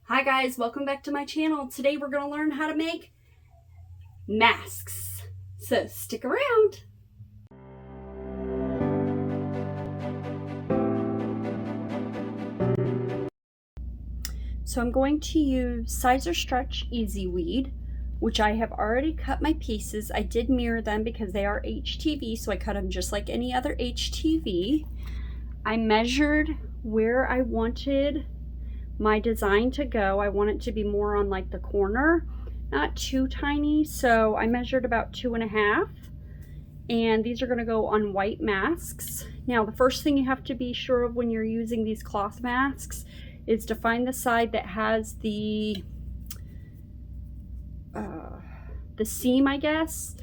Hi guys, welcome back to my channel. Today we're going to learn how to make masks. So stick around. So I'm going to use Siser Stretch Easyweed, which I have already cut my pieces. I did mirror them because they are HTV, so I cut them just like any other HTV. I measured where I wanted my design to go. I want it to be more on like the corner, not too tiny, so I measured about 2.5, and these are going to go on white masks. Now the first thing you have to be sure of when you're using these cloth masks is to find the side that has the seam, I guess,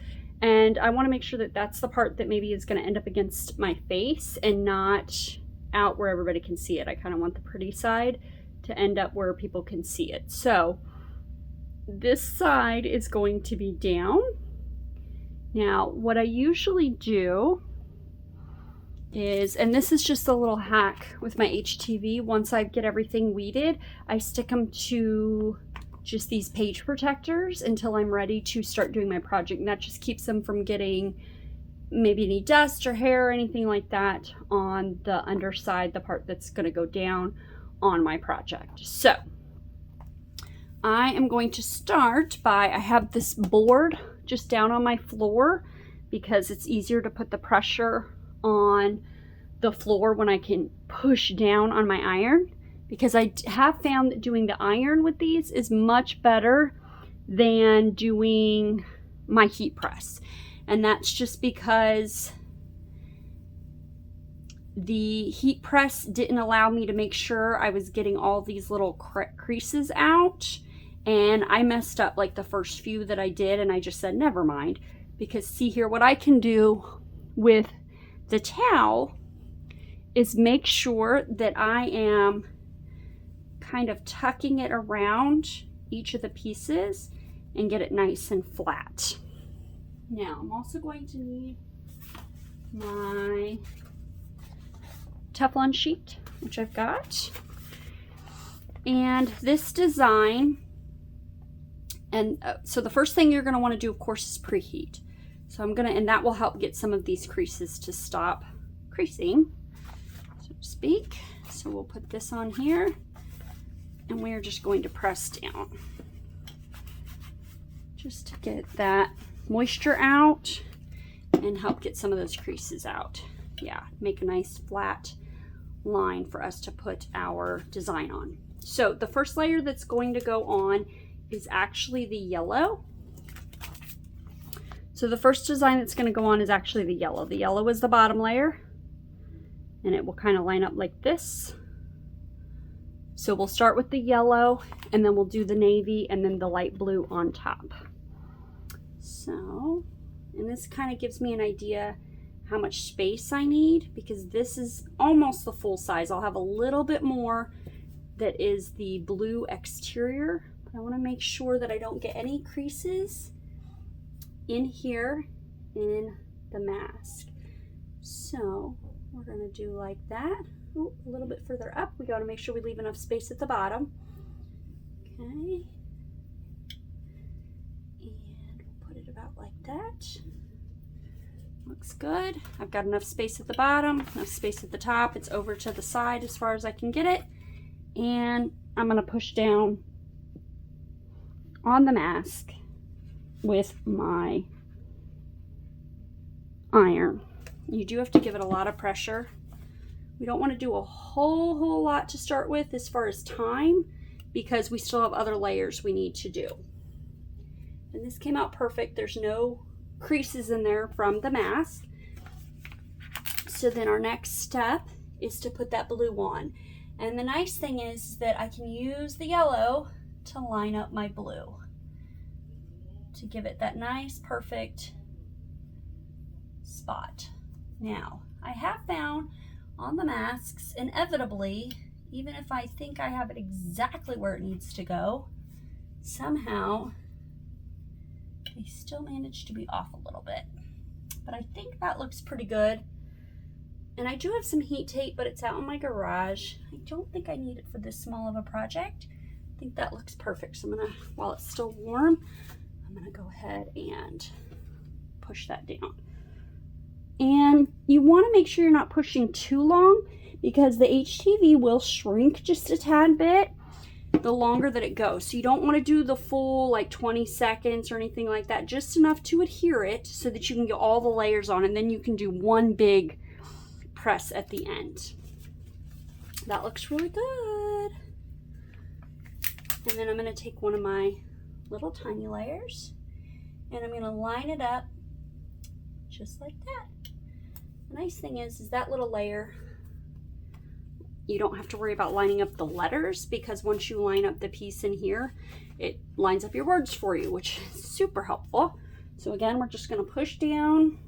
and I want to make sure that that's the part that maybe is going to end up against my face and not out where everybody can see it. I kind of want the pretty side to end up where people can see it. So this side is going to be down. Now what I usually do is, and this is just a little hack with my HTV, once I get everything weeded, I stick them to just these page protectors until I'm ready to start doing my project, and that just keeps them from getting maybe any dust or hair or anything like that on the underside, the part that's going to go down on my project. So I am going to start by, I have this board just down on my floor because it's easier to put the pressure on the floor when I can push down on my iron, because I have found that doing the iron with these is much better than doing my heat press. And that's just because the heat press didn't allow me to make sure I was getting all these little creases out, and I messed up like the first few that I did, and I just said never mind, because see here, what I can do with the towel is make sure that I am kind of tucking it around each of the pieces and get it nice and flat. Now I'm also going to need my Teflon sheet, which I've got, and this design, and so the first thing you're going to want to do, of course, is preheat. So I'm going to, and that will help get some of these creases to stop creasing, so to speak. So we'll put this on here, and we're just going to press down just to get that moisture out and help get some of those creases out. Yeah, make a nice flat line for us to put our design on. So the first layer that's going to go on is actually the yellow. So the first design that's going to go on is actually the yellow. The yellow is the bottom layer, and it will kind of line up like this. So we'll start with the yellow, and then we'll do the navy, and then the light blue on top. So, and this kind of gives me an idea how much space I need, because this is almost the full size. I'll have a little bit more that is the blue exterior, but I want to make sure that I don't get any creases in here in the mask. So we're going to do like that. Ooh, a little bit further up. We got to make sure we leave enough space at the bottom. Okay, and we'll put it about like that. Looks good. I've got enough space at the bottom, enough space at the top. It's over to the side as far as I can get it. And I'm going to push down on the mask with my iron. You do have to give it a lot of pressure. We don't want to do a whole lot to start with as far as time, because we still have other layers we need to do. And this came out perfect. There's no creases in there from the mask. So then our next step is to put that blue on, and the nice thing is that I can use the yellow to line up my blue to give it that nice perfect spot. Now I have found on the masks, inevitably, even if I think I have it exactly where it needs to go, somehow they still manage to be off a little bit. But I think that looks pretty good. And I do have some heat tape, but it's out in my garage. I don't think I need it for this small of a project, I think that looks perfect. So I'm gonna, while it's still warm, I'm gonna go ahead and push that down. And you wanna make sure you're not pushing too long because the HTV will shrink just a tad bit the longer that it goes. So you don't want to do the full like 20 seconds or anything like that, just enough to adhere it so that you can get all the layers on, and then you can do one big press at the end. That looks really good. And then I'm going to take one of my little tiny layers and I'm going to line it up just like that. The nice thing is that little layer, you don't have to worry about lining up the letters, because once you line up the piece in here, it lines up your words for you, which is super helpful. So again, we're just going to push down.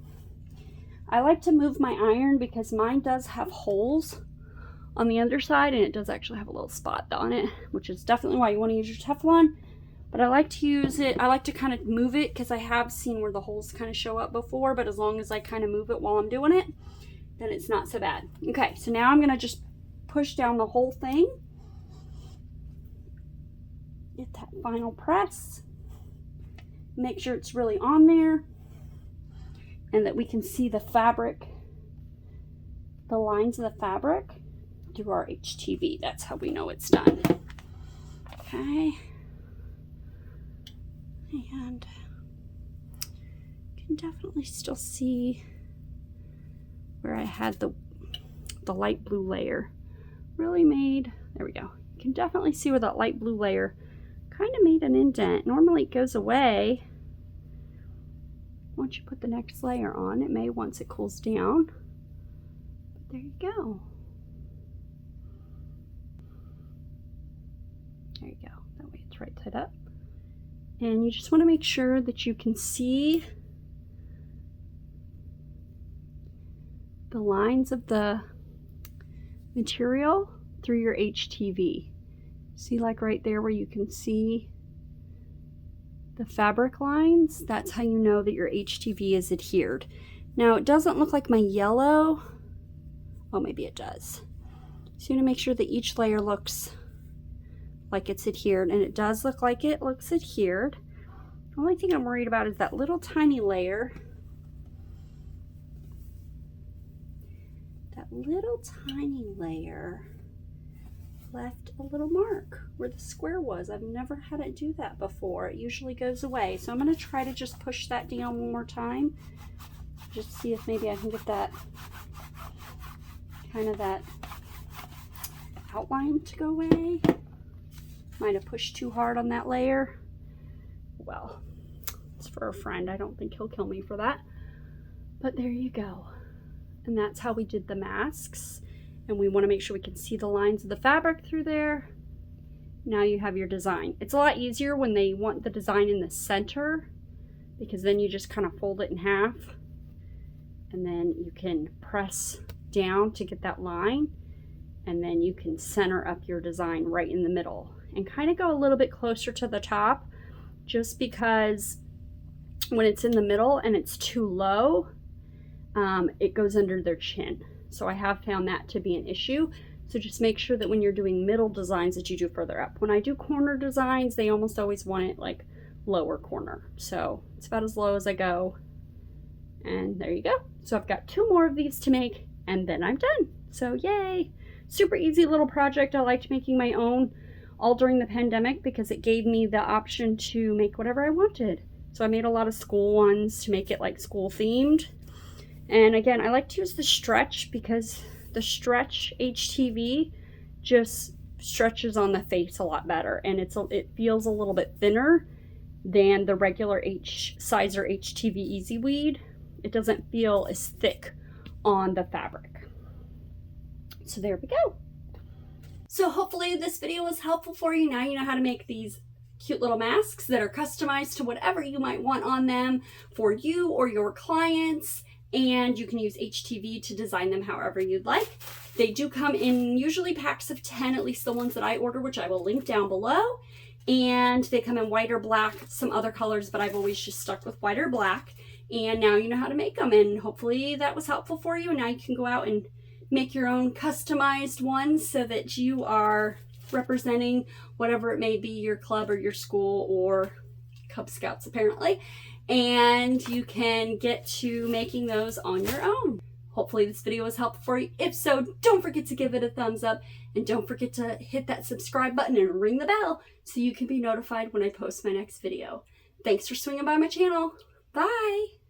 I like to move my iron because mine does have holes on the underside, and it does actually have a little spot on it, which is definitely why you want to use your Teflon. But I like to use it, I like to kind of move it because I have seen where the holes kind of show up before, but as long as I kind of move it while I'm doing it, then it's not so bad. Okay, so now I'm going to just push down the whole thing. Get that final press. Make sure it's really on there and that we can see the fabric, the lines of the fabric through our HTV. That's how we know it's done. Okay. And you can definitely still see where I had the light blue layer really made, there we go. You can definitely see where that light blue layer kind of made an indent. Normally it goes away once you put the next layer on. It may once it cools down. But there you go. There you go. That way it's right side up. And you just want to make sure that you can see the lines of the material through your HTV. See, like right there where you can see the fabric lines? That's how you know that your HTV is adhered. Now it doesn't look like my yellow. Oh, maybe it does. So you want to make sure that each layer looks like it's adhered, and it does look like it looks adhered. The only thing I'm worried about is that little tiny layer. That little tiny layer left a little mark where the square was. I've never had it do that before. It usually goes away. So I'm going to try to just push that down one more time. Just see if maybe I can get that kind of that outline to go away. Might have pushed too hard on that layer. Well, it's for a friend. I don't think he'll kill me for that. But there you go. And that's how we did the masks. And we want to make sure we can see the lines of the fabric through there. Now you have your design. It's a lot easier when they want the design in the center, because then you just kind of fold it in half and then you can press down to get that line, and then you can center up your design right in the middle and kind of go a little bit closer to the top, just because when it's in the middle and it's too low, it goes under their chin. So I have found that to be an issue. So just make sure that when you're doing middle designs that you do further up. When I do corner designs, they almost always want it like lower corner. So it's about as low as I go. And there you go. So I've got 2 more of these to make and then I'm done. So yay. Super easy little project. I liked making my own all during the pandemic because it gave me the option to make whatever I wanted. So I made a lot of school ones to make it like school themed. And again, I like to use the stretch because the stretch HTV just stretches on the face a lot better, and it feels a little bit thinner than the regular Siser HTV Easyweed. It doesn't feel as thick on the fabric. So there we go. So hopefully this video was helpful for you. Now you know how to make these cute little masks that are customized to whatever you might want on them for you or your clients. And you can use HTV to design them however you'd like. They do come in usually packs of 10, at least the ones that I order, which I will link down below. And they come in white or black, some other colors, but I've always just stuck with white or black. And now you know how to make them, and hopefully that was helpful for you. And now you can go out and make your own customized ones so that you are representing whatever it may be, your club or your school or Cub Scouts apparently, and you can get to making those on your own. Hopefully this video was helpful for you. If so, don't forget to give it a thumbs up, and don't forget to hit that subscribe button and ring the bell so you can be notified when I post my next video. Thanks for swinging by my channel. Bye!